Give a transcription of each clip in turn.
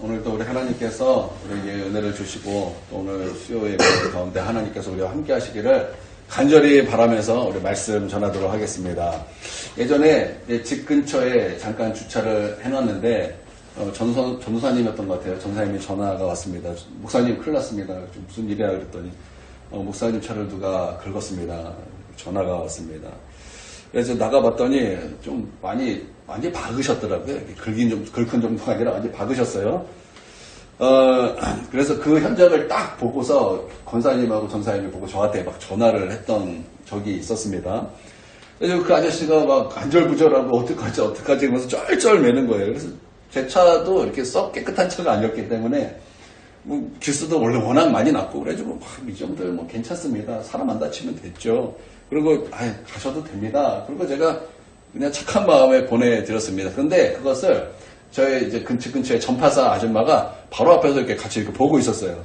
오늘도 우리 하나님께서 우리에게 은혜를 주시고 또 오늘 수요예배 가운데 하나님께서 우리와 함께 하시기를 간절히 바라면서 우리 말씀 전하도록 하겠습니다. 예전에 집 근처에 잠깐 주차를 해놨는데 전도사님이었던 것 같아요. 전사님이 전화가 왔습니다. 목사님 큰일 났습니다. 무슨 일이야 그랬더니 목사님 차를 누가 긁었습니다. 전화가 왔습니다. 그래서 나가봤더니 좀 많이 박으셨더라고요. 긁은 정도가 아니라 완전히 박으셨어요. 그래서 그 현장을 딱 보고서 권사님하고 전사님이 보고 저한테 막 전화를 했던 적이 있었습니다. 그래서 그 아저씨가 막 안절부절하고 어떡하지 하면서 쩔쩔 매는 거예요. 그래서 제 차도 이렇게 썩 깨끗한 차가 아니었기 때문에 기수도 원래 워낙 많이 났고 그래가지고 이 정도면 괜찮습니다. 사람 안 다치면 됐죠. 그리고 가셔도 됩니다. 그리고 제가 그냥 착한 마음에 보내드렸습니다. 그런데 그것을 저희 이제 근처에 전파사 아줌마가 바로 앞에서 이렇게 같이 이렇게 보고 있었어요.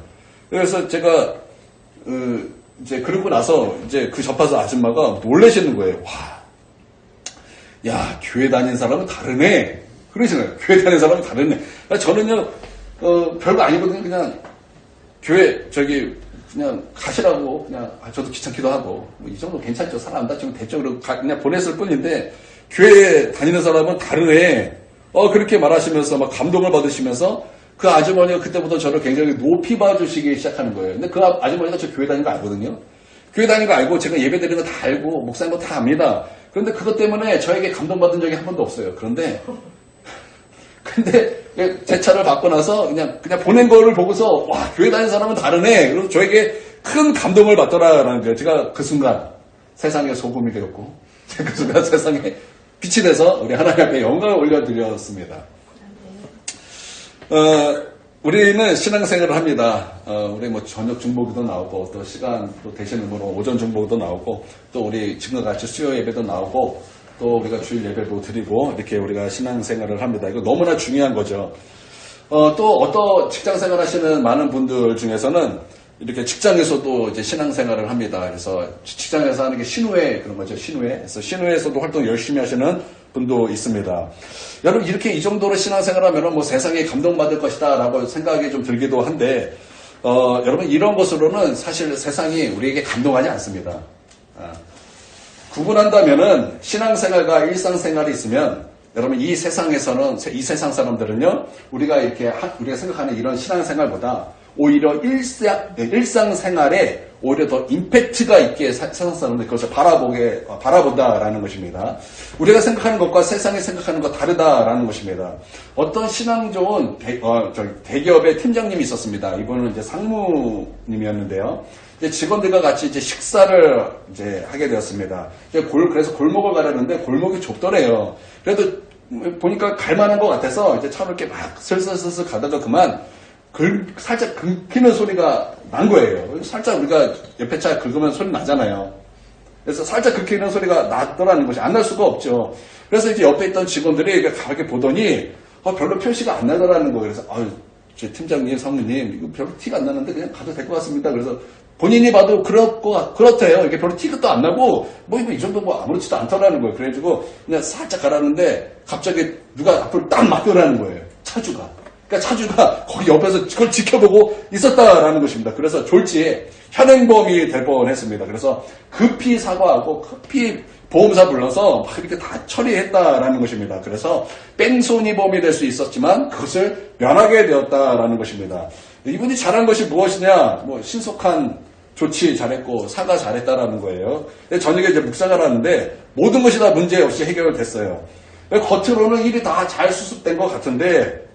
그래서 제가 이제 그러고 나서 이제 그 전파사 아줌마가 놀라시는 거예요. 와, 야 교회 다니는 사람은 다르네. 그러시나요? 교회 다니는 사람은 다르네. 저는요 별거 아니거든요. 그냥 교회 그냥 가시라고 그냥 저도 귀찮기도 하고 이 정도 괜찮죠. 사람 안 다치면 됐죠. 그리고 그냥 보냈을 뿐인데 교회에 다니는 사람은 다르네. 그렇게 말하시면서 막 감동을 받으시면서 그 아주머니가 그때부터 저를 굉장히 높이 봐주시기 시작하는 거예요. 근데 그 아주머니가 저 교회 다니는 거 알거든요. 교회 다니는 거 알고 제가 예배 드리는 거 다 알고 목사인 거 다 압니다. 그런데 그것 때문에 저에게 감동받은 적이 한 번도 없어요. 근데 제 차를 받고 나서 그냥 보낸 거를 보고서 와 교회 다니는 사람은 다르네. 그래서 저에게 큰 감동을 받더라라는 거예요. 제가 그 순간 세상에 소금이 되었고 그 순간 세상에 빛이 돼서 우리 하나님 앞에 영광을 올려드렸습니다. 우리는 신앙생활을 합니다. 우리 저녁 중보기도 나오고 또 시간 또 되시는 분은 오전 중보기도 나오고 또 우리 지금과 같이 수요 예배도 나오고 또 우리가 주일 예배도 드리고 이렇게 우리가 신앙생활을 합니다. 이거 너무나 중요한 거죠. 또 어떤 직장생활 하시는 많은 분들 중에서는 이렇게 직장에서도 이제 신앙생활을 합니다. 그래서 직장에서 하는 게 신우회 그런 거죠. 신우회. 그래서 신우회에서도 활동 열심히 하시는 분도 있습니다. 여러분 이렇게 이 정도로 신앙생활하면 세상에 감동받을 것이다라고 생각이 좀 들기도 한데 여러분 이런 것으로는 사실 세상이 우리에게 감동하지 않습니다. 구분한다면은 신앙생활과 일상생활이 있으면 여러분 이 세상 사람들은요 우리가 생각하는 이런 신앙생활보다 오히려 일상생활에 오히려 더 임팩트가 있게 세상 사람들이 그것을 바라본다라는 것입니다. 우리가 생각하는 것과 세상이 생각하는 것 다르다라는 것입니다. 어떤 신앙 좋은 대기업의 팀장님이 있었습니다. 이분은 이제 상무님이었는데요. 이제 직원들과 같이 이제 식사를 이제 하게 되었습니다. 그래서 골목을 가려는데 골목이 좁더래요. 그래도 보니까 갈만한 것 같아서 이제 차로 이렇게 막 슬슬슬슬 가다가 그만 살짝 긁히는 소리가 난 거예요. 살짝 우리가 옆에 차 긁으면 소리 나잖아요. 그래서 살짝 긁히는 소리가 났더라는 것이 안 날 수가 없죠. 그래서 이제 옆에 있던 직원들이 가볍게 보더니 별로 표시가 안 나더라는 거예요. 그래서 제 팀장님, 사모님 이거 별로 티가 안 나는데 그냥 가도 될 것 같습니다. 그래서 본인이 봐도 그렇대요. 이게 별로 티가 또 안 나고 이거 이 정도 아무렇지도 않더라는 거예요. 그래가지고 그냥 살짝 가라는데 갑자기 누가 앞으로 딱 막더라는 거예요. 차주가. 그러니까 차주가 거기 옆에서 그걸 지켜보고 있었다라는 것입니다. 그래서 졸지에 현행범이 될 뻔했습니다. 그래서 급히 사과하고 급히 보험사 불러서 막 이렇게 다 처리했다라는 것입니다. 그래서 뺑소니범이 될 수 있었지만 그것을 면하게 되었다라는 것입니다. 이분이 잘한 것이 무엇이냐? 신속한 조치 잘했고 사과 잘했다라는 거예요. 저녁에 이제 묵상을 하는데 모든 것이 다 문제 없이 해결됐어요. 겉으로는 일이 다 잘 수습된 것 같은데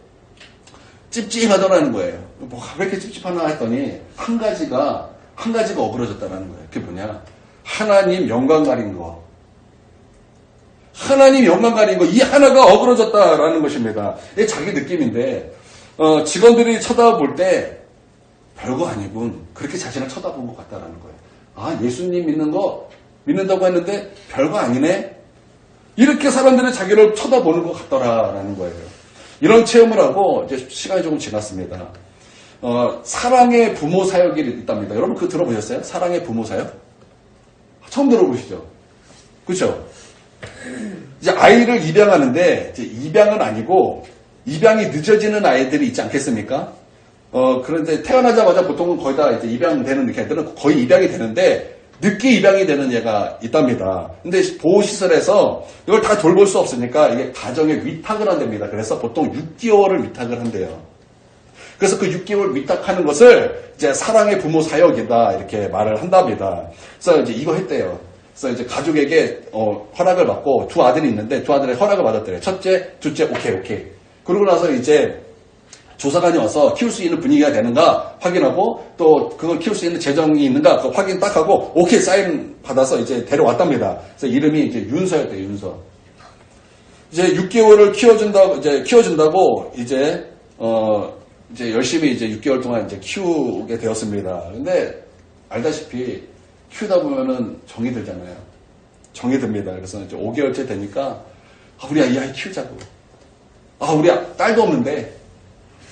찝찝하더라는 거예요. 왜 이렇게 찝찝하나 했더니 한 가지가 어그러졌다는 거예요. 그게 뭐냐? 하나님 영광 가린 거. 하나님 영광 가린 거. 이 하나가 어그러졌다라는 것입니다. 이게 자기 느낌인데 직원들이 쳐다볼 때 별거 아니군. 그렇게 자신을 쳐다본 것 같다라는 거예요. 예수님 믿는다고 했는데 별거 아니네. 이렇게 사람들이 자기를 쳐다보는 것 같더라라는 거예요. 이런 체험을 하고 이제 시간이 조금 지났습니다. 사랑의 부모 사역이 있답니다. 여러분 그거 들어보셨어요? 사랑의 부모 사역? 처음 들어보시죠? 그렇죠? 이제 아이를 입양하는데 이제 입양은 아니고 입양이 늦어지는 아이들이 있지 않겠습니까? 그런데 태어나자마자 보통은 거의 다 이제 입양되는 이렇게 애들은 거의 입양이 되는데 늦게 입양이 되는 얘가 있답니다. 근데 보호시설에서 이걸 다 돌볼 수 없으니까 이게 가정에 위탁을 한답니다. 그래서 보통 6개월을 위탁을 한대요. 그래서 그 6개월 위탁하는 것을 이제 사랑의 부모 사역이다 이렇게 말을 한답니다. 그래서 이제 이거 했대요. 그래서 이제 가족에게 허락을 받고 두 아들이 있는데 두 아들의 허락을 받았대요. 첫째, 둘째, 오케이. 그러고 나서 이제 조사관이 와서 키울 수 있는 분위기가 되는가 확인하고 또 그걸 키울 수 있는 재정이 있는가 그거 확인 딱 하고 오케이 사인 받아서 이제 데려왔답니다. 그래서 이름이 이제 윤서였대요. 윤서. 이제 6개월을 키워준다고 이제 열심히 이제 6개월 동안 이제 키우게 되었습니다. 근데 알다시피 키우다 보면은 정이 들잖아요. 정이 듭니다. 그래서 이제 5개월째 되니까 우리 이 아이 키우자고. 우리 딸도 없는데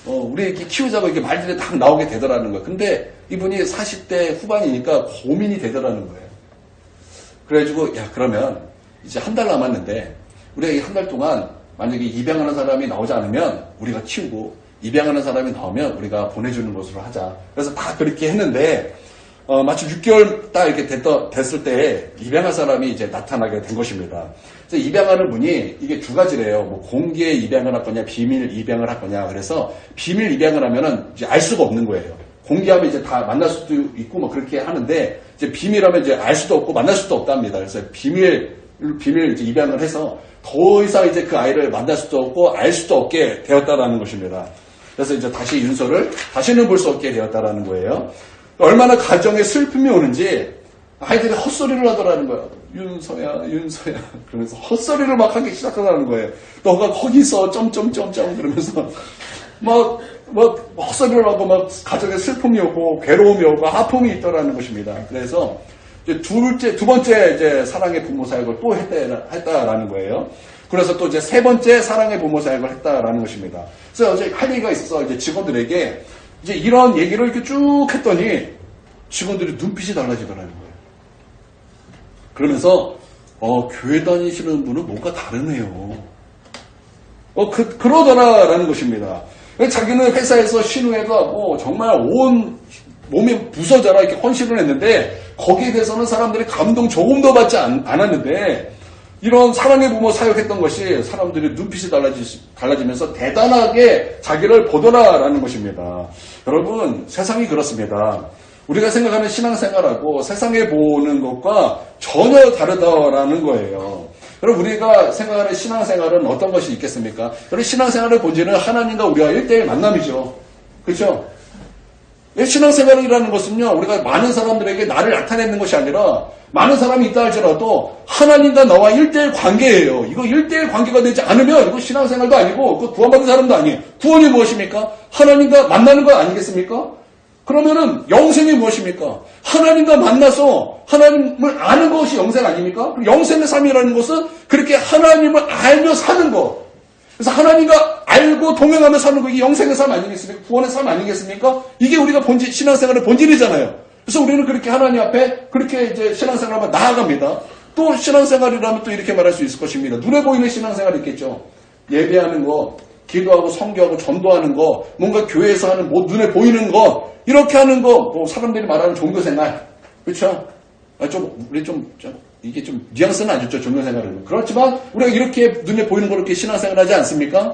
우리 이렇게 키우자고 이렇게 말들이 딱 나오게 되더라는 거예요. 근데 이분이 40대 후반이니까 고민이 되더라는 거예요. 그래가지고 그러면 이제 한 달 남았는데 우리가 이 한 달 동안 만약에 입양하는 사람이 나오지 않으면 우리가 키우고 입양하는 사람이 나오면 우리가 보내주는 것으로 하자. 그래서 다 그렇게 했는데 마치 6개월 딱 이렇게 됐을 때 입양할 사람이 이제 나타나게 된 것입니다. 그래서 입양하는 분이 이게 두 가지래요. 뭐 공개 입양을 할 거냐, 비밀 입양을 할 거냐. 그래서 비밀 입양을 하면은 이제 알 수가 없는 거예요. 공개하면 이제 다 만날 수도 있고 뭐 그렇게 하는데 이제 비밀하면 이제 알 수도 없고 만날 수도 없답니다. 그래서 비밀 이제 입양을 해서 더 이상 이제 그 아이를 만날 수도 없고 알 수도 없게 되었다라는 것입니다. 그래서 이제 다시 윤서를 다시는 볼 수 없게 되었다라는 거예요. 얼마나 가정에 슬픔이 오는지 아이들이 헛소리를 하더라는 거예요. 윤서야. 그러면서 헛소리를 막 하기 시작하더라는 거예요. 너가 거기서 점점점점 그러면서 막 헛소리를 하고 막 가정에 슬픔이 오고 괴로움이 오고 아픔이 있더라는 것입니다. 그래서 이제 두 번째 이제 사랑의 부모 사역을 또 했다라는 거예요. 그래서 또 이제 세 번째 사랑의 부모 사역을 했다라는 것입니다. 그래서 어제 할 얘기가 있어서 이제 직원들에게 이제 이런 얘기를 이렇게 쭉 했더니 직원들이 눈빛이 달라지더라는 거예요. 그러면서 교회 다니시는 분은 뭔가 다르네요. 그러더라라는 것입니다. 자기는 회사에서 신우회도 하고 정말 온 몸이 부서져라 이렇게 헌신을 했는데 거기에 대해서는 사람들이 감동 조금도 받지 않았는데 이런 사랑의 부모 사역했던 것이 사람들이 눈빛이 달라지면서 대단하게 자기를 보더라라는 것입니다. 여러분 세상이 그렇습니다. 우리가 생각하는 신앙생활하고 세상에 보는 것과 전혀 다르다라는 거예요. 여러분 우리가 생각하는 신앙생활은 어떤 것이 있겠습니까? 여러분 신앙생활의 본질은 하나님과 우리와 1대1 만남이죠. 그렇죠? 신앙생활이라는 것은요, 우리가 많은 사람들에게 나를 나타내는 것이 아니라 많은 사람이 있다 할지라도 하나님과 나와 1대1 관계예요. 이거 1대1 관계가 되지 않으면 이거 신앙생활도 아니고 그 구원받은 사람도 아니에요. 구원이 무엇입니까? 하나님과 만나는 것 아니겠습니까? 그러면은 영생이 무엇입니까? 하나님과 만나서 하나님을 아는 것이 영생 아닙니까? 영생의 삶이라는 것은 그렇게 하나님을 알며 사는 것. 그래서 하나님과 알고 동행하며 사는 거 이게 영생의 삶 아니겠습니까? 구원의 삶 아니겠습니까? 이게 우리가 신앙생활의 본질이잖아요. 그래서 우리는 그렇게 하나님 앞에 그렇게 이제 신앙생활을 나아갑니다. 또 신앙생활이라면 또 이렇게 말할 수 있을 것입니다. 눈에 보이는 신앙생활이 있겠죠. 예배하는 거, 기도하고 성교하고 전도하는 거, 뭔가 교회에서 하는 뭐 눈에 보이는 거, 이렇게 하는 거, 뭐 사람들이 말하는 종교생활, 그렇죠? 이게 좀 뉘앙스는 안 좋죠, 종교생활은. 그렇지만 우리가 이렇게 눈에 보이는 거 이렇게 신앙생활 하지 않습니까?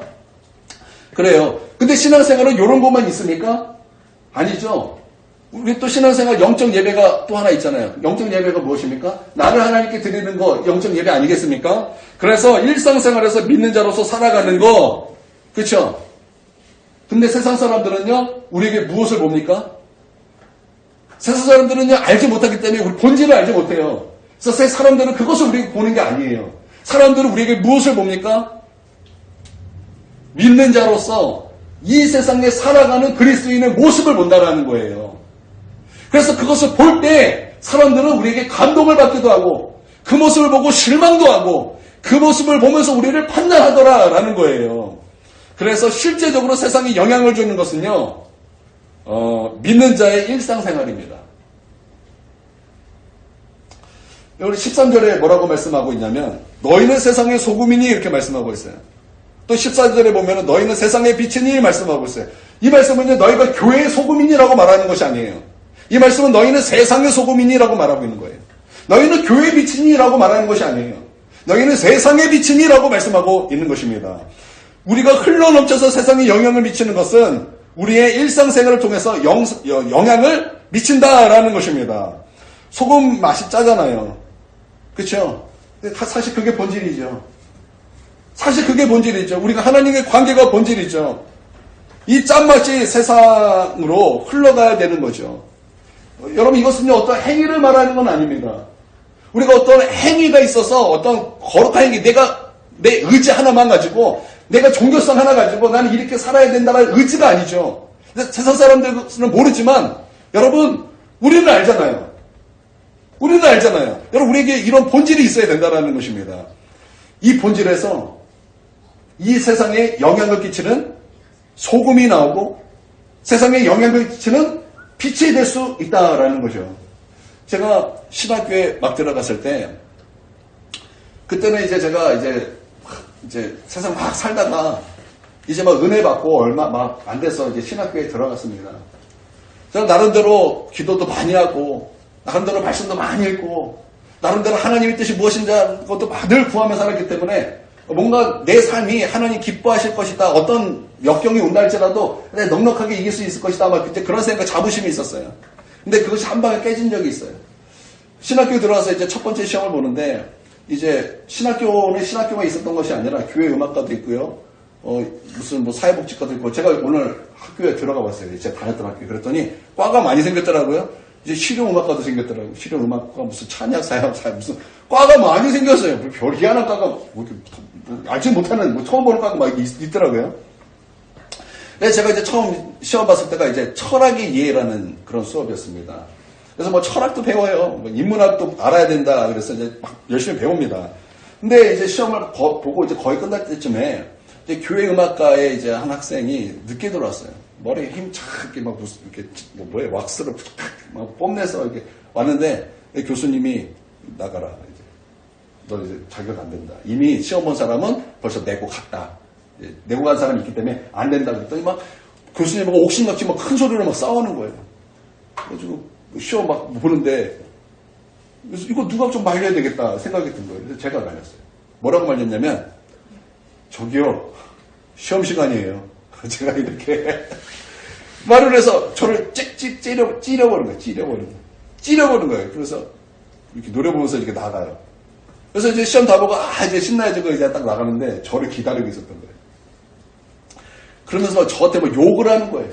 그래요. 근데 신앙생활은 이런 것만 있습니까? 아니죠. 우리 또 신앙생활 영적 예배가 또 하나 있잖아요. 영적 예배가 무엇입니까? 나를 하나님께 드리는 거 영적 예배 아니겠습니까? 그래서 일상생활에서 믿는 자로서 살아가는 거, 그렇죠? 근데 세상 사람들은요, 우리에게 무엇을 봅니까? 세상 사람들은요, 알지 못하기 때문에 우리 본질을 알지 못해요. 그래서 사람들은 그것을 우리에게 보는 게 아니에요. 사람들은 우리에게 무엇을 봅니까? 믿는 자로서 이 세상에 살아가는 그리스도인의 모습을 본다라는 거예요. 그래서 그것을 볼 때 사람들은 우리에게 감동을 받기도 하고 그 모습을 보고 실망도 하고 그 모습을 보면서 우리를 판단하더라라는 거예요. 그래서 실제적으로 세상에 영향을 주는 것은요, 믿는 자의 일상생활입니다. 여기 13절에 뭐라고 말씀하고 있냐면 너희는 세상의 소금이니 이렇게 말씀하고 있어요. 또 14절에 보면은 너희는 세상의 빛이니 말씀하고 있어요. 이 말씀은요, 너희가 교회의 소금이니라고 말하는 것이 아니에요. 이 말씀은 너희는 세상의 소금이니라고 말하고 있는 거예요. 너희는 교회의 빛이니라고 말하는 것이 아니에요. 너희는 세상의 빛이니라고 말씀하고 있는 것입니다. 우리가 흘러넘쳐서 세상에 영향을 미치는 것은 우리의 일상생활을 통해서 영향을 미친다라는 것입니다. 소금 맛이 짜잖아요. 그렇죠? 사실 그게 본질이죠. 사실 그게 본질이죠. 우리가 하나님의 관계가 본질이죠. 이 짠맛이 세상으로 흘러가야 되는 거죠. 여러분, 이것은요, 어떤 행위를 말하는 건 아닙니다. 우리가 어떤 행위가 있어서 어떤 거룩한 행위, 내 의지 하나만 가지고, 내가 종교성 하나 가지고 나는 이렇게 살아야 된다는 의지가 아니죠. 세상 사람들은 모르지만, 여러분, 우리는 알잖아요. 우리는 알잖아요. 여러분, 우리에게 이런 본질이 있어야 된다는 것입니다. 이 본질에서 이 세상에 영향을 끼치는 소금이 나오고 세상에 영향을 끼치는 빛이 될 수 있다라는 거죠. 제가 신학교에 막 들어갔을 때, 그때는 이제 제가 이제 세상 막 살다가 이제 막 은혜 받고 얼마 막 안 돼서 이제 신학교에 들어갔습니다. 제가 나름대로 기도도 많이 하고, 나름대로 말씀도 많이 읽고, 나름대로 하나님의 뜻이 무엇인지 그것도 늘 구하며 살았기 때문에 뭔가 내 삶이 하나님 기뻐하실 것이다. 어떤 역경이 온다 할지라도 넉넉하게 이길 수 있을 것이다. 막 이제 그런 생각, 자부심이 있었어요. 근데 그것이 한 방에 깨진 적이 있어요. 신학교 들어와서 이제 첫 번째 시험을 보는데, 이제 신학교는 신학교가 있었던 것이 아니라 교회 음악과도 있고요. 무슨 뭐 사회복지과도 있고, 제가 오늘 학교에 들어가 봤어요. 제가 다녔던 학교에. 그랬더니 과가 많이 생겼더라고요. 이제 실용음악과도 생겼더라고요. 실용음악과, 무슨 찬양, 사역, 무슨 과가 많이 생겼어요. 별 희한한 과가 뭐 알지 못하는, 뭐 처음 보는 과가 막 있더라고요. 그래서 제가 이제 처음 시험 봤을 때가 이제 철학의 이해라는 그런 수업이었습니다. 그래서 뭐 철학도 배워요. 뭐 인문학도 알아야 된다. 그래서 이제 막 열심히 배웁니다. 근데 이제 시험을 보고 이제 거의 끝날 때쯤에 이제 교회 음악과에 이제 한 학생이 늦게 들어왔어요. 머리에 힘차게 막 무슨 이렇게 뭐예요? 왁스를 막 뽐내서 이렇게 왔는데 교수님이 나가라. 이제 너 이제 자격 안 된다. 이미 시험 본 사람은 벌써 내고 갔다. 내고 간 사람이 있기 때문에 안 된다. 그랬더니 막 교수님하고 옥신각신 막 큰 소리로 막 싸우는 거예요. 그래가지고 시험 막 보는데, 그래서 이거 누가 좀 말려야 되겠다 생각이 든 거예요. 그래서 제가 말렸어요. 뭐라고 말렸냐면, 저기요, 시험 시간이에요. 제가 이렇게 말을 해서 저를 찌려버린 거예요. 찌려버린 거예요. 그래서 이렇게 노래 보면서 이렇게 나가요. 그래서 이제 시험 다 보고, 이제 신나해지고 이제 딱 나가는데 저를 기다리고 있었던 거예요. 그러면서 저한테 뭐 욕을 하는 거예요.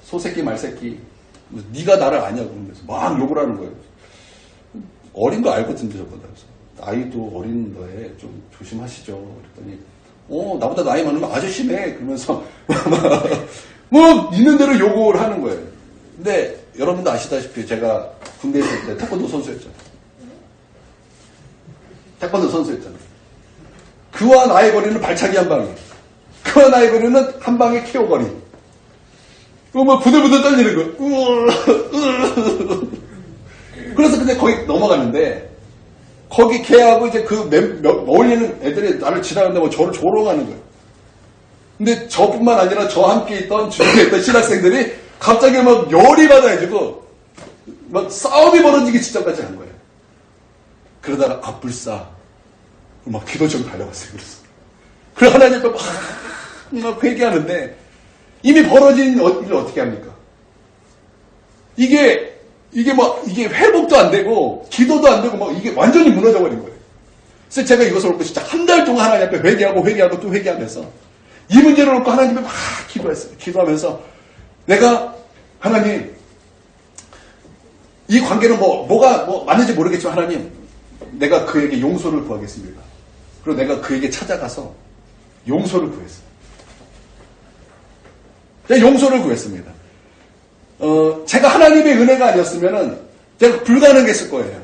소새끼 말새끼. 네가 나를 아냐고 그러면서 막 욕을 하는 거예요. 어린 거 알거든요, 저보다. 그래서 나이도 어린 거에 좀 조심하시죠. 그랬더니 나보다 나이 많으면 아저씨네. 그러면서 뭐 있는 대로 욕을 하는 거예요. 근데 여러분도 아시다시피 제가 군대에 있을 때 태권도 선수였잖아요. 태권도 선수였잖아요. 그와 나의 거리는 발차기 한 방이에요. 그와 나의 거리는 한 방의 KO 거리. 막 부들부들 떨리는 거예요. 그래서 근데 거기 넘어가는데, 거기 걔하고 이제 어울리는 애들이 나를 지나가는데 뭐 저를 조롱하는 거예요. 근데 저뿐만 아니라 저와 함께 있던 주변에 있던 신학생들이 갑자기 막 열이 받아가지고 막 싸움이 벌어지기 직전까지 한 거예요. 그러다가 불사 막 기도적으로 달려갔어요. 그래서 하나님 앞에 막 회개하는데 이미 벌어진 일을 어떻게 합니까? 이게 회복도 안 되고 기도도 안 되고 막 이게 완전히 무너져 버린 거예요. 그래서 제가 이것을 놓고 진짜 한 달 동안 하나님 앞에 회개하고 또 회개하면서 이 문제를 놓고 하나님 앞에 막 기도했어요. 기도하면서 내가 하나님 이 관계는 뭐가 맞는지 모르겠지만 하나님 내가 그에게 용서를 구하겠습니다. 그리고 내가 그에게 찾아가서 용서를 구했어요. 용서를 구했습니다. 제가 하나님의 은혜가 아니었으면은 제가 불가능했을 거예요.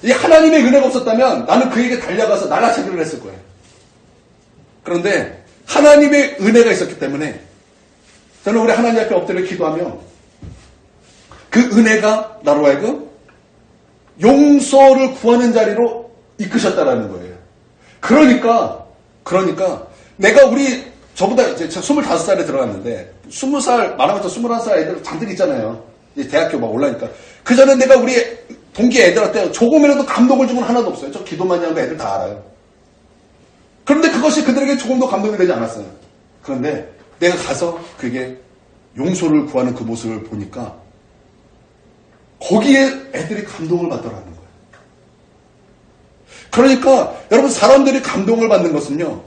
이 하나님의 은혜가 없었다면 나는 그에게 달려가서 날라차기를 했을 거예요. 그런데 하나님의 은혜가 있었기 때문에 저는 우리 하나님 앞에 엎드려 기도하며 그 은혜가 나로 하여금 용서를 구하는 자리로 이끄셨다라는 거예요. 그러니까 내가 저보다 이제 25살에 들어갔는데, 20살, 말하면 21살 애들 잔뜩 있잖아요. 이제 대학교 막 올라니까. 그 전에 내가 우리 동기 애들한테 조금이라도 감동을 주면 하나도 없어요. 저 기도 많이 하는 거 애들 다 알아요. 그런데 그것이 그들에게 조금도 감동이 되지 않았어요. 그런데 내가 가서 그게 용서를 구하는 그 모습을 보니까 거기에 애들이 감동을 받더라는 거예요. 그러니까 여러분, 사람들이 감동을 받는 것은요,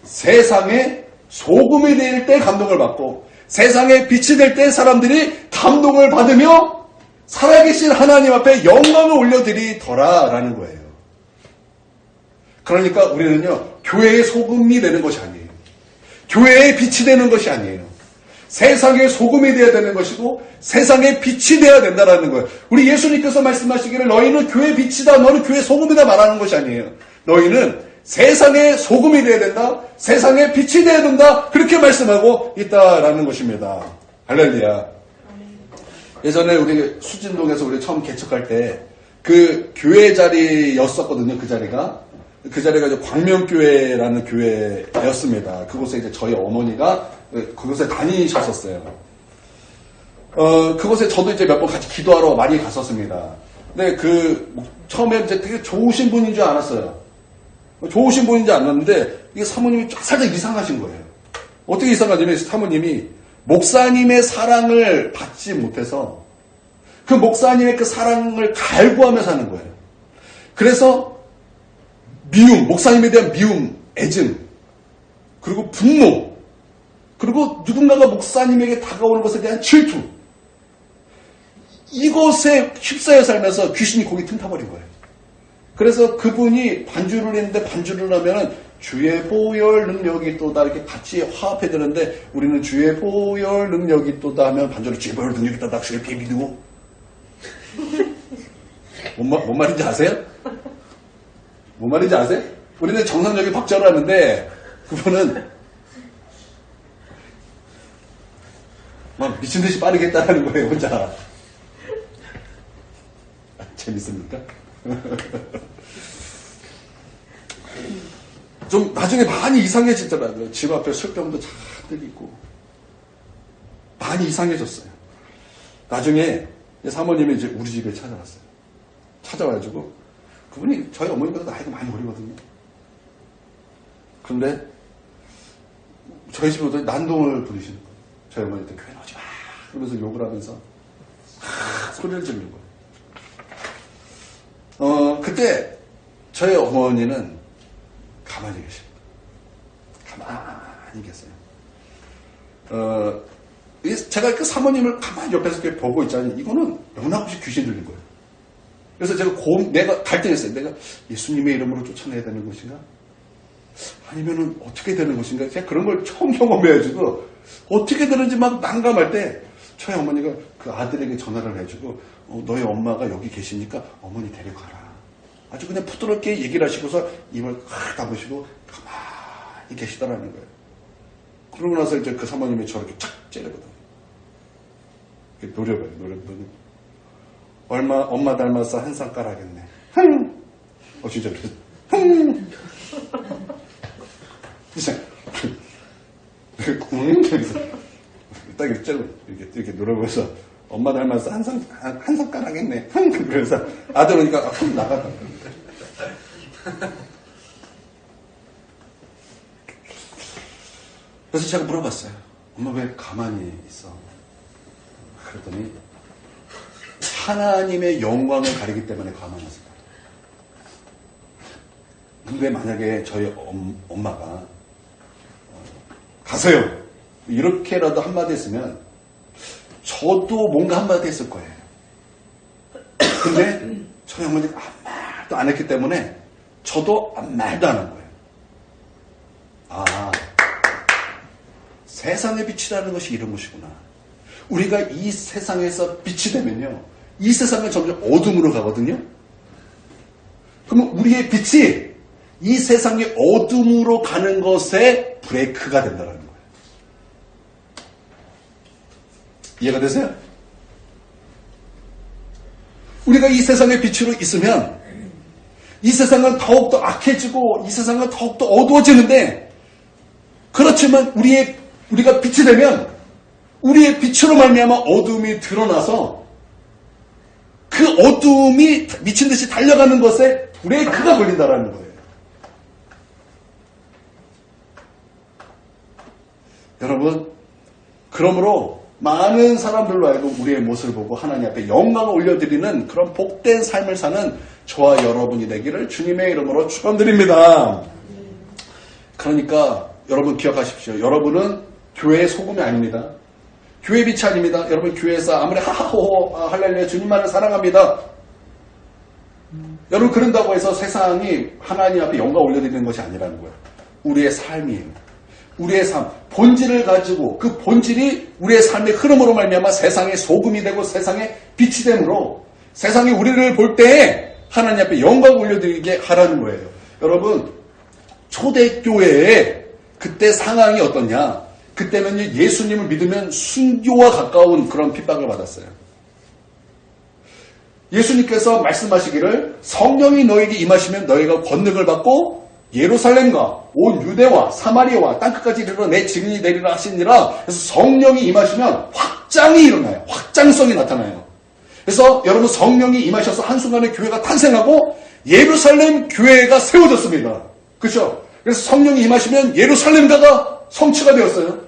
세상에 소금이 될 때 감동을 받고 세상에 빛이 될 때 사람들이 감동을 받으며 살아계신 하나님 앞에 영광을 올려드리더라 라는 거예요. 그러니까 우리는요, 교회의 소금이 되는 것이 아니에요. 교회의 빛이 되는 것이 아니에요. 세상의 소금이 되어야 되는 것이고 세상의 빛이 되어야 된다는 거예요. 우리 예수님께서 말씀하시기를 너희는 교회의 빛이다, 너는 교회의 소금이다 말하는 것이 아니에요. 너희는 세상의 소금이 되어야 된다, 세상의 빛이 되어야 된다, 그렇게 말씀하고 있다라는 것입니다. 할렐루야. 예전에 우리 수진동에서 우리 처음 개척할 때 그 교회 자리였었거든요. 그 자리가 이제 광명교회라는 교회였습니다. 그곳에 이제 저희 어머니가 그곳에 다니셨었어요. 그곳에 저도 이제 몇 번 같이 기도하러 많이 갔었습니다. 근데 처음에 이제 되게 좋으신 분인 줄 알았어요. 좋으신 분인 줄 알았는데, 이게 사모님이 살짝 이상하신 거예요. 어떻게 이상하냐면, 사모님이 목사님의 사랑을 받지 못해서, 그 목사님의 그 사랑을 갈구하며 사는 거예요. 그래서, 목사님에 대한 미움, 애증, 그리고 분노, 그리고 누군가가 목사님에게 다가오는 것에 대한 질투, 이것에 휩싸여 살면서 귀신이 거기 틈타버린 거예요. 그래서 그분이 반주를 했는데, 반주를 하면은 주의 보혈 능력이 있도다 이렇게 같이 화합해 드는데, 우리는 주의 보혈 능력이 있도다 하면 반주를 주의 보혈 능력이 있다 낚시를 비비고. 뭔 말인지 아세요? 뭔 말인지 아세요? 우리는 정상적인 박자를 하는데 그분은 막 미친듯이 빠르게 했다는 거예요, 혼자. 재밌습니까? 좀 나중에 많이 이상해지더라고요. 집 앞에 술병도 잔뜩 있고 많이 이상해졌어요. 나중에 사모님이 이제 우리 집에 찾아왔어요. 찾아와가지고 그분이 저희 어머니보다 나이가 많이 어리거든요. 그런데 저희 집에 오더니 난동을 부리시는 거예요. 저희 어머니한테 교회 오지 마 그러면서 욕을 하면서 소리를 지르는 거예요. 그때 저희 어머니는 가만히 계십니다. 가만히 계세요. 제가 그 사모님을 가만히 옆에서 이렇게 보고 있자니 이거는 영락없이 귀신 들린 거예요. 그래서 내가 갈등했어요. 내가 예수님의 이름으로 쫓아내야 되는 것인가? 아니면은 어떻게 되는 것인가? 제가 그런 걸 처음 경험해가지고 어떻게 되는지 막 난감할 때 저희 어머니가 그 아들에게 전화를 해주고 너희 엄마가 여기 계시니까 어머니 데려가라. 아주 그냥 부드럽게 얘기를 하시고서 입을 확 다보시고 가만히 계시더라는 거예요. 그러고 나서 이제 그 사모님이 저렇게 착 째려보더니 노려보더니 엄마 닮아서 한 상 깔아야겠네. 진짜 그랬어. 진짜 딱 이렇게 노려보면서 엄마 닮아서 한 상 깔아야겠네. 그래서 아들 오니까 나가다. 그래서 제가 물어봤어요. 엄마 왜 가만히 있어? 그랬더니 하나님의 영광을 가리기 때문에 가만히 있었다. 근데 만약에 저희 엄마가 가세요 이렇게라도 한마디 했으면 저도 뭔가 한마디 했을 거예요. 근데 저희 어머니가 아무 말도 안 했기 때문에 저도 아무 말도 안 한 거예요. 세상의 빛이라는 것이 이런 것이구나. 우리가 이 세상에서 빛이 되면요, 이 세상은 점점 어둠으로 가거든요. 그러면 우리의 빛이 이 세상의 어둠으로 가는 것에 브레이크가 된다는 거예요. 이해가 되세요? 우리가 이 세상의 빛으로 있으면 이 세상은 더욱더 악해지고 이 세상은 더욱더 어두워지는데 그렇지만 우리가 빛이 되면 우리의 빛으로 말미암아 어둠이 드러나서 그 어둠이 미친 듯이 달려가는 것에 브레이크가 걸린다라는 거예요. 여러분, 그러므로 많은 사람들로 하여금 우리의 모습을 보고 하나님 앞에 영광을 올려드리는 그런 복된 삶을 사는 저와 여러분이 되기를 주님의 이름으로 축원드립니다. 그러니까 여러분 기억하십시오. 여러분은 교회의 소금이 아닙니다. 교회 빛이 아닙니다. 여러분 교회에서 아무리 하하호호 할렐루야 주님만을 사랑합니다. 여러분 그런다고 해서 세상이 하나님 앞에 영광 올려드리는 것이 아니라는 거예요. 우리의 삶이에요. 우리의 삶, 본질을 가지고 그 본질이 우리의 삶의 흐름으로 말미암아 세상의 소금이 되고 세상의 빛이 되므로 세상이 우리를 볼 때에 하나님 앞에 영광 올려드리게 하라는 거예요. 여러분 초대교회에 그때 상황이 어떠냐? 그때는 예수님을 믿으면 순교와 가까운 그런 핍박을 받았어요. 예수님께서 말씀하시기를 성령이 너에게 임하시면 너희가 권능을 받고 예루살렘과 온 유대와 사마리아와 땅끝까지 이르러 내 증인이 되리라 하시니라. 그래서 성령이 임하시면 확장이 일어나요. 확장성이 나타나요. 그래서 여러분 성령이 임하셔서 한순간에 교회가 탄생하고 예루살렘 교회가 세워졌습니다. 그렇죠? 그래서 성령이 임하시면 예루살렘가가 성취가 되었어요.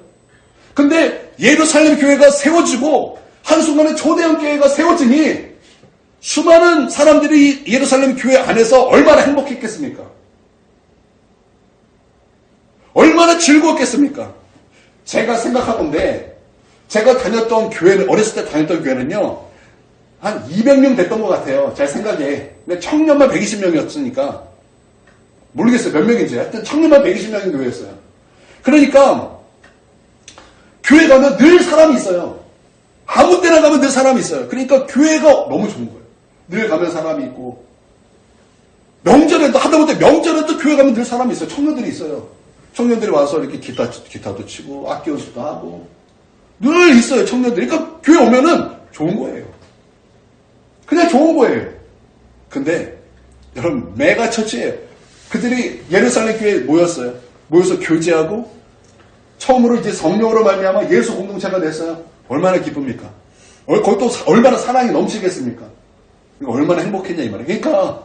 근데 예루살렘 교회가 세워지고 한순간에 초대형 교회가 세워지니 수많은 사람들이 예루살렘 교회 안에서 얼마나 행복했겠습니까? 얼마나 즐거웠겠습니까? 제가 생각하건데 제가 다녔던 교회는 어렸을 때 다녔던 교회는요 한 200명 됐던 것 같아요. 제 생각에. 근데 청년만 120명이었으니까 모르겠어요. 몇 명인지. 하여튼 청년만 120명인 교회였어요. 그러니까 교회 가면 늘 사람이 있어요. 아무 때나 가면 늘 사람이 있어요. 그러니까 교회가 너무 좋은 거예요. 늘 가면 사람이 있고 명절에도 하다못해 명절에도 교회 가면 늘 사람이 있어요. 청년들이 있어요. 청년들이 와서 이렇게 기타도 치고 악기 연습도 하고 늘 있어요. 청년들이. 그러니까 교회 오면은 좋은 거예요. 그냥 좋은 거예요. 근데 여러분 메가처치예요. 그들이 예루살렘 교회에 모였어요. 모여서 교제하고 처음으로 이제 성령으로 말미암아 예수 공동체가 됐어요. 얼마나 기쁩니까? 거기 또 얼마나 사랑이 넘치겠습니까? 그러니까 얼마나 행복했냐 이 말이에요. 그러니까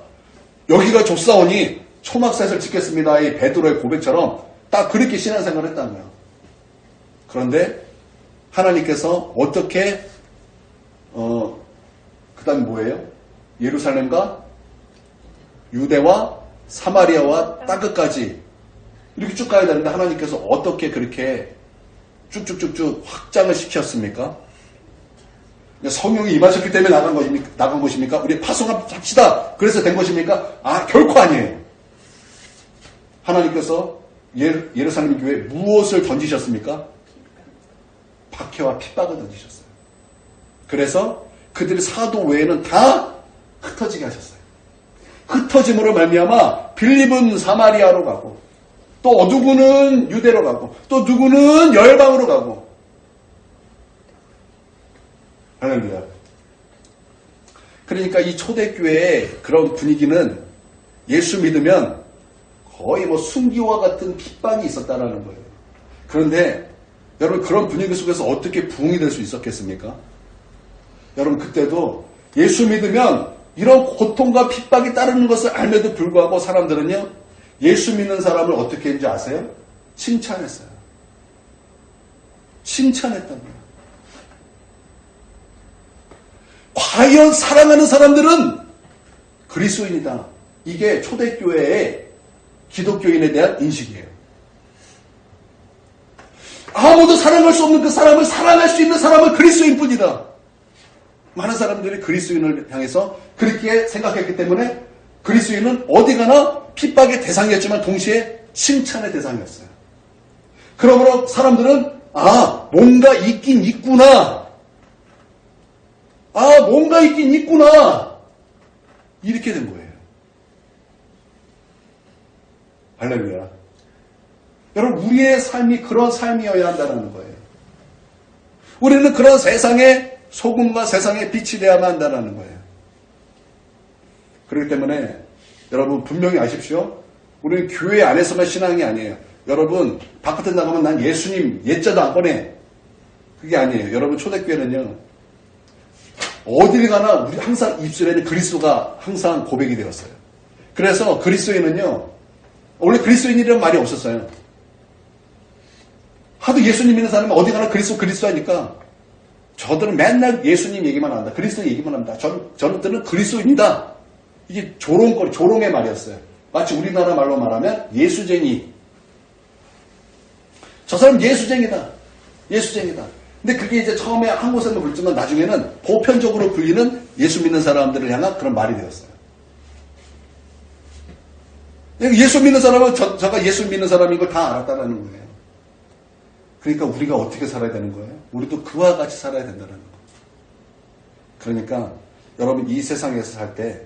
여기가 좁사오니 초막셋을 짓겠습니다. 이 베드로의 고백처럼 딱 그렇게 신앙생활을 했다는 거예요. 그런데 하나님께서 어떻게 그 다음 뭐예요? 예루살렘과 유대와 사마리아와 땅끝까지 이렇게 쭉 가야 되는데 하나님께서 어떻게 그렇게 쭉쭉쭉쭉 확장을 시켰습니까? 성령이 임하셨기 때문에 나간 것입니까? 우리 파송합시다. 그래서 된 것입니까? 결코 아니에요. 하나님께서 예루살렘 교회에 무엇을 던지셨습니까? 박해와 핍박을 던지셨어요. 그래서 그들의 사도 외에는 다 흩어지게 하셨어요. 흩어짐으로 말미암아 빌립은 사마리아로 가고 또 누구는 유대로 가고 또 누구는 열방으로 가고 할렐루야. 그러니까 이 초대교회의 그런 분위기는 예수 믿으면 거의 순기와 같은 핍박이 있었다라는 거예요. 그런데 여러분 그런 분위기 속에서 어떻게 부흥이 될 수 있었겠습니까? 여러분 그때도 예수 믿으면 이런 고통과 핍박이 따르는 것을 알면도 불구하고 사람들은요 예수 믿는 사람을 어떻게 했는지 아세요? 칭찬했어요. 칭찬했단 말이에요. 과연 사랑하는 사람들은 그리스도인이다. 이게 초대교회의 기독교인에 대한 인식이에요. 아무도 사랑할 수 없는 그 사람을 사랑할 수 있는 사람은 그리스도인뿐이다. 많은 사람들이 그리스도인을 향해서 그렇게 생각했기 때문에 그리스도인은 어디 가나 핍박의 대상이었지만 동시에 칭찬의 대상이었어요. 그러므로 사람들은 뭔가 있긴 있구나. 뭔가 있긴 있구나. 이렇게 된 거예요. 할렐루야. 여러분 우리의 삶이 그런 삶이어야 한다는 거예요. 우리는 그런 세상의 소금과 세상의 빛이 되어야만 한다는 거예요. 그렇기 때문에 여러분 분명히 아십시오. 우리는 교회 안에서만 신앙이 아니에요. 여러분 바깥에 나가면 난 예수님 예자도 안 꺼내. 그게 아니에요. 여러분 초대교회는요. 어딜 가나 우리 항상 입술에는 그리스도가 항상 고백이 되었어요. 그래서 그리스도인은요. 원래 그리스도인이라는 말이 없었어요. 하도 예수님 믿는 사람은 어디 가나 그리스도 하니까 저들은 맨날 예수님 얘기만 한다. 그리스도 얘기만 합니다. 저들은 그리스도입니다. 이게 조롱의 말이었어요. 마치 우리나라 말로 말하면 예수쟁이. 저 사람 예수쟁이다. 예수쟁이다. 근데 그게 이제 처음에 한 곳에는 불지만 나중에는 보편적으로 불리는 예수 믿는 사람들을 향한 그런 말이 되었어요. 예수 믿는 사람은 저가 예수 믿는 사람인 걸 다 알았다는 거예요. 그러니까 우리가 어떻게 살아야 되는 거예요? 우리도 그와 같이 살아야 된다는 거예요. 그러니까 여러분 이 세상에서 살 때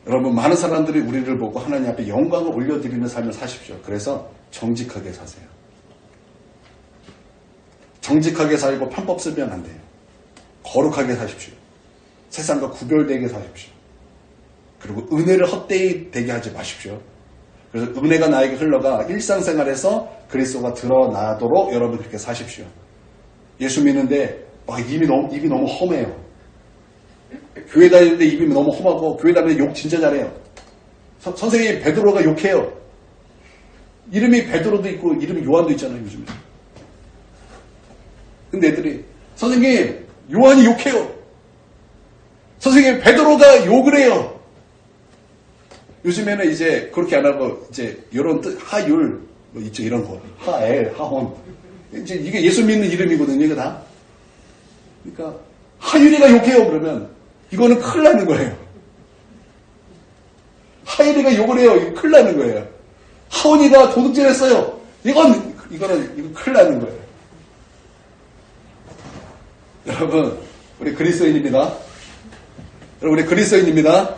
여러분 많은 사람들이 우리를 보고 하나님 앞에 영광을 올려드리는 삶을 사십시오. 그래서 정직하게 사세요. 정직하게 살고 편법 쓰면 안 돼요. 거룩하게 사십시오. 세상과 구별되게 사십시오. 그리고 은혜를 헛되이 되게 하지 마십시오. 그래서 은혜가 나에게 흘러가 일상생활에서 그리스도가 드러나도록 여러분 그렇게 사십시오. 예수 믿는데 입이 너무 험해요. 교회 다니는데 입이 너무 험하고 교회 다니는데 욕 진짜 잘해요. 선생님 베드로가 욕해요. 이름이 베드로도 있고 이름이 요한도 있잖아요 요즘에. 근데 애들이 선생님 요한이 욕해요. 선생님 베드로가 욕을 해요. 요즘에는 이제 그렇게 안 하고 이제 이런 뜻 하율 뭐 있죠 이런 거 하엘 하혼 이제 이게 예수 믿는 이름이거든요 이거 다. 그러니까 하율이가 욕해요 그러면 이거는 큰일 나는 거예요. 하율이가 욕을 해요 이거 큰일 나는 거예요. 하온이가 도둑질했어요. 이건 큰일 나는 거예요. 여러분 우리 그리스도인입니다. 여러분 우리 그리스도인입니다.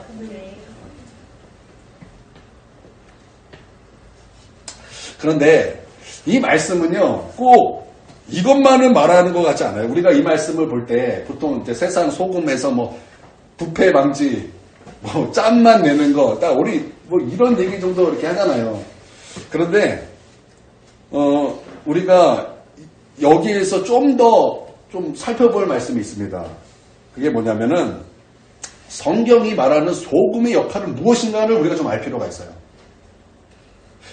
그런데 이 말씀은요, 꼭 이것만을 말하는 것 같지 않아요. 우리가 이 말씀을 볼 때 보통 이제 세상 소금에서 뭐 부패 방지, 뭐 짬만 내는 거, 딱 우리 뭐 이런 얘기 정도 이렇게 하잖아요. 그런데 우리가 여기에서 좀 더 좀 살펴볼 말씀이 있습니다. 그게 뭐냐면은 성경이 말하는 소금의 역할은 무엇인가를 우리가 좀 알 필요가 있어요.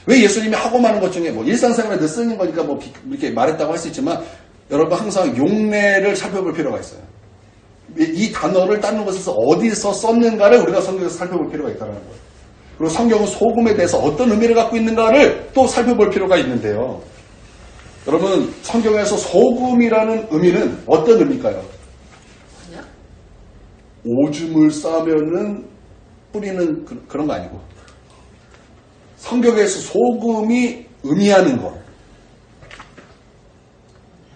왜 예수님이 하고 많은 것 중에 뭐 일상생활에 늘 쓰는 거니까 뭐 이렇게 말했다고 할 수 있지만 여러분 항상 용례를 살펴볼 필요가 있어요. 이 단어를 다른 곳에서 어디서 썼는가를 우리가 성경에서 살펴볼 필요가 있다는 거예요. 그리고 성경은 소금에 대해서 어떤 의미를 갖고 있는가를 또 살펴볼 필요가 있는데요. 여러분 성경에서 소금이라는 의미는 어떤 의미일까요? 오줌을 싸면은 뿌리는 그런 거 아니고 성경에서 소금이 의미하는 것.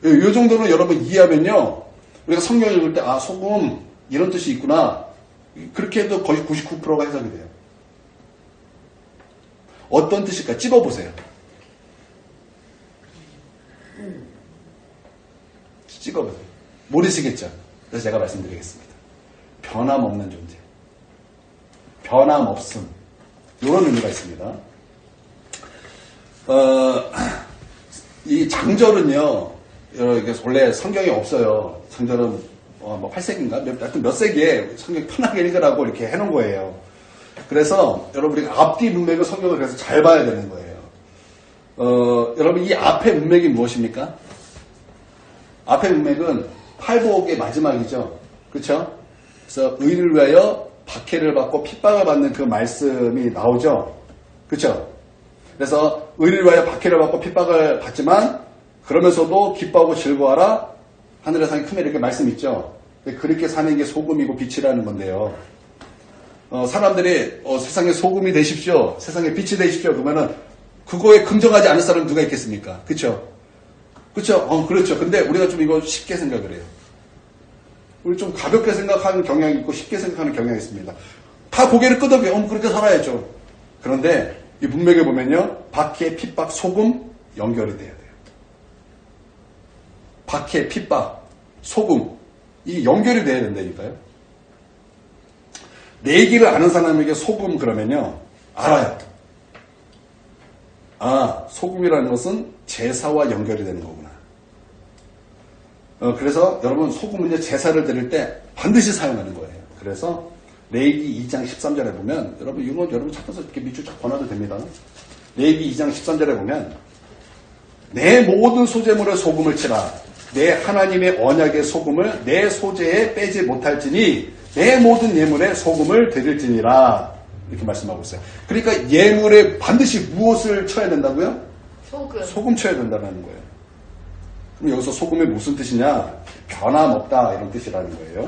이 정도는 여러분 이해하면요. 우리가 성경 읽을 때, 소금, 이런 뜻이 있구나. 그렇게 해도 거의 99%가 해석이 돼요. 어떤 뜻일까? 찝어보세요. 찍어보세요. 모르시겠죠? 그래서 제가 말씀드리겠습니다. 변함없는 존재. 변함없음. 이런 의미가 있습니다. 이 장절은요, 원래 성경에 없어요. 장절은 뭐 8세기인가? 하여튼 몇 세기에 성경 편하게 읽으라고 이렇게 해놓은 거예요. 그래서 여러분 우리가 앞뒤 문맥을 성경을 그래서 잘 봐야 되는 거예요. 여러분 이 앞의 문맥이 무엇입니까? 앞의 문맥은 팔복의 마지막이죠. 그렇죠? 그래서 의를 위하여 박해를 받고 핍박을 받는 그 말씀이 나오죠. 그렇죠? 그래서 의를 위하여 박해를 받고 핍박을 받지만 그러면서도 기뻐하고 즐거워하라 하늘의 상이 크면 이렇게 말씀 있죠. 그렇게 사는 게 소금이고 빛이라는 건데요. 사람들이 세상에 소금이 되십시오. 세상에 빛이 되십시오. 그러면은 그거에 긍정하지 않을 사람은 누가 있겠습니까? 그렇죠? 그렇죠? 그렇죠. 근데 우리가 좀 이거 쉽게 생각을 해요. 우리 좀 가볍게 생각하는 경향이 있고 쉽게 생각하는 경향이 있습니다. 다 고개를 끄덕여. 그렇게 살아야죠. 그런데 이 문맥에 보면요. 박해, 핍박, 소금 연결이 돼야 돼요. 박해, 핍박, 소금 이게 연결이 돼야 된다니까요. 내 얘기를 아는 사람에게 소금 그러면요. 알아요. 아, 소금이라는 것은 제사와 연결이 되는 거구나. 그래서 여러분 소금은요 제사를 드릴 때 반드시 사용하는 거예요. 그래서 레위기 2장 13절에 보면 여러분 이건 여러분 찾아서 이렇게 밑줄 쫙 권해도 됩니다. 레위기 2장 13절에 보면 내 모든 소재물에 소금을 치라. 내 하나님의 언약의 소금을 내 소재에 빼지 못할지니 내 모든 예물에 소금을 드릴지니라. 이렇게 말씀하고 있어요. 그러니까 예물에 반드시 무엇을 쳐야 된다고요? 소금 쳐야 된다는 거예요. 그럼 여기서 소금이 무슨 뜻이냐? 변함없다 이런 뜻이라는 거예요.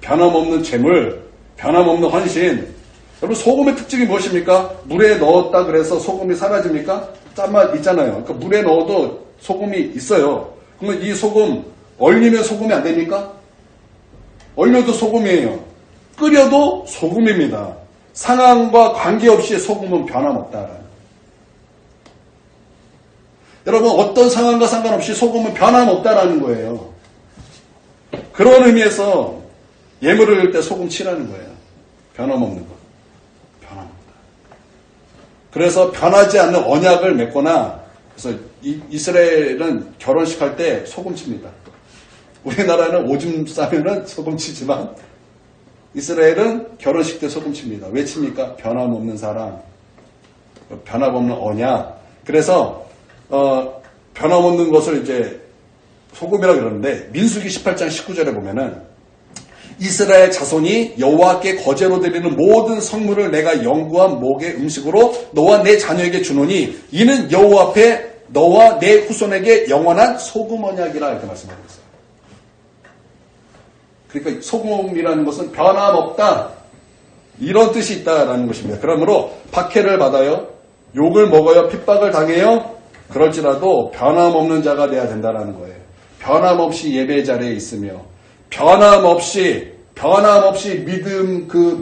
변함없는 재물, 변함없는 헌신. 여러분 소금의 특징이 무엇입니까? 물에 넣었다 그래서 소금이 사라집니까? 짠맛 있잖아요. 그러니까 물에 넣어도 소금이 있어요. 그러면 이 소금 얼리면 소금이 안 됩니까? 얼려도 소금이에요. 끓여도 소금입니다. 상황과 관계없이 소금은 변함없다. 여러분 어떤 상황과 상관없이 소금은 변함없다라는 거예요. 그런 의미에서 예물을 할 때 소금 치라는 거예요. 변함없는 것. 변함없다. 그래서 변하지 않는 언약을 맺거나 그래서 이스라엘은 결혼식 할 때 소금 칩니다. 우리나라는 오줌 싸면은 소금 치지만 이스라엘은 결혼식 때 소금 칩니다. 왜 칩니까? 변함없는 사랑, 변함없는 언약. 그래서 변함없는 것을 이제 소금이라 그러는데 민수기 18장 19절에 보면은 이스라엘 자손이 여호와께 거제로 드리는 모든 성물을 내가 영구한 목의 음식으로 너와 내 자녀에게 주노니 이는 여호와 앞에 너와 내 후손에게 영원한 소금 언약이라 이렇게 말씀하고 있어요. 그러니까 소금이라는 것은 변함없다 이런 뜻이 있다라는 것입니다. 그러므로 박해를 받아요. 욕을 먹어요. 핍박을 당해요. 그럴지라도 변함없는 자가 돼야 된다는 거예요. 변함없이 예배 자리에 있으며 변함없이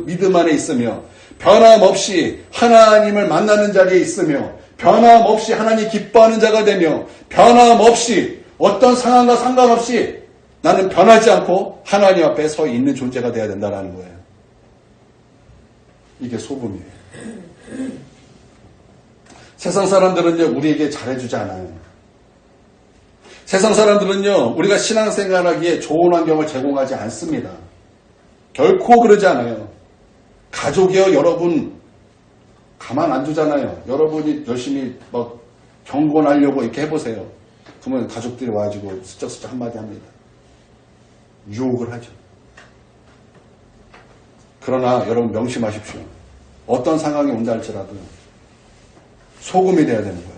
믿음 안에 있으며 변함없이 하나님을 만나는 자리에 있으며 변함없이 하나님 기뻐하는 자가 되며 변함없이 어떤 상황과 상관없이 나는 변하지 않고 하나님 앞에 서 있는 존재가 돼야 된다는 거예요. 이게 소금이에요. 세상 사람들은요 우리에게 잘해주지 않아요. 세상 사람들은요 우리가 신앙생활하기에 좋은 환경을 제공하지 않습니다. 결코 그러지 않아요. 가족이요 여러분 가만 안 두잖아요. 여러분이 열심히 막 경건하려고 이렇게 해보세요. 그러면 가족들이 와가지고 슬쩍슬쩍 한마디 합니다. 유혹을 하죠. 그러나 여러분 명심하십시오. 어떤 상황이 온다 할지라도 소금이 돼야 되는 거예요.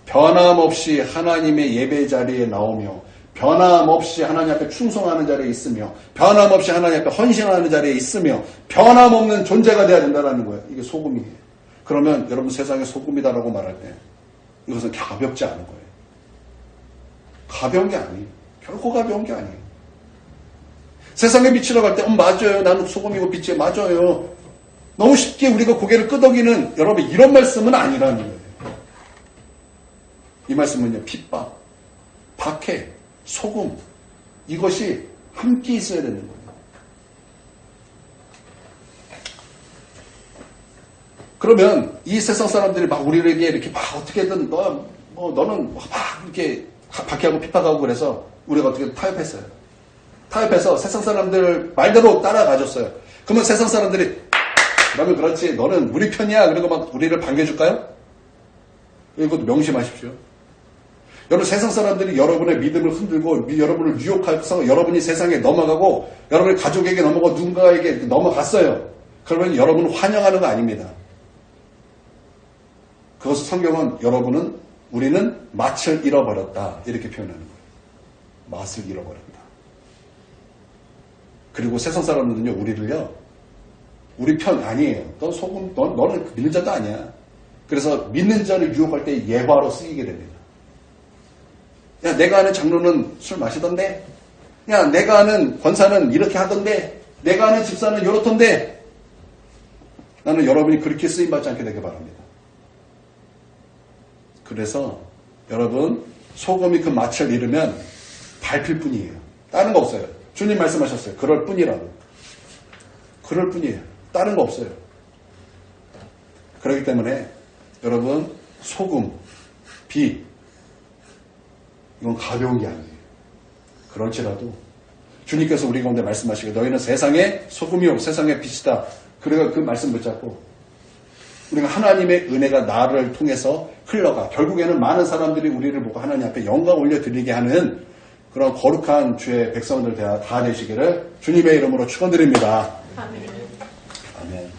변함없이 하나님의 예배 자리에 나오며 변함없이 하나님 앞에 충성하는 자리에 있으며 변함없이 하나님 앞에 헌신하는 자리에 있으며 변함없는 존재가 돼야 된다는 거예요. 이게 소금이에요. 그러면 여러분 세상에 소금이다라고 말할 때 이것은 가볍지 않은 거예요. 가벼운 게 아니에요. 결코 가벼운 게 아니에요. 세상에 빛이러 갈 때 맞아요. 나는 소금이고 빛이에요. 맞아요. 너무 쉽게 우리가 고개를 끄덕이는 여러분 이런 말씀은 아니라는 거예요. 이 말씀은요. 핍박, 박해, 소금 이것이 함께 있어야 되는 거예요. 그러면 이 세상 사람들이 막 우리에게 이렇게 막 어떻게든 너는 막 이렇게 박해하고 핍박하고 그래서 우리가 어떻게 타협했어요. 타협해서 세상 사람들 말대로 따라가줬어요. 그러면 세상 사람들이 그러면 그렇지 너는 우리 편이야 그리고 막 우리를 반겨줄까요? 이것도 명심하십시오. 여러분 세상 사람들이 여러분의 믿음을 흔들고 여러분을 유혹해서 여러분이 세상에 넘어가고 여러분의 가족에게 넘어가고 누군가에게 넘어갔어요. 그러면 여러분은 환영하는 거 아닙니다. 그것을 성경은 우리는 맛을 잃어버렸다 이렇게 표현하는 거예요. 맛을 잃어버렸다. 그리고 세상 사람들은요 우리를요 우리 편 아니에요. 넌 소금 너는 믿는 자도 아니야. 그래서 믿는 자를 유혹할 때 예화로 쓰이게 됩니다. 야 내가 아는 장로는 술 마시던데 야 내가 아는 권사는 이렇게 하던데 내가 아는 집사는 이렇던데 나는 여러분이 그렇게 쓰임받지 않게 되길 바랍니다. 그래서 여러분 소금이 그 맛을 잃으면 밟힐 뿐이에요. 다른 거 없어요. 주님 말씀하셨어요. 그럴 뿐이라고. 그럴 뿐이에요. 다른 거 없어요. 그렇기 때문에 여러분 소금, 빛. 이건 가벼운 게 아니에요. 그럴지라도 주님께서 우리 가운데 말씀하시고 너희는 세상의 소금이요 세상의 빛이다. 그래가 그 말씀 붙잡고 우리가 하나님의 은혜가 나를 통해서 흘러가 결국에는 많은 사람들이 우리를 보고 하나님 앞에 영광 올려드리게 하는 그런 거룩한 주의 백성들 다 되시기를 주님의 이름으로 축원드립니다. 아멘. 아멘.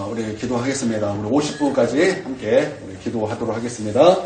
우리 기도하겠습니다. 우리 50분까지 함께 우리 기도하도록 하겠습니다.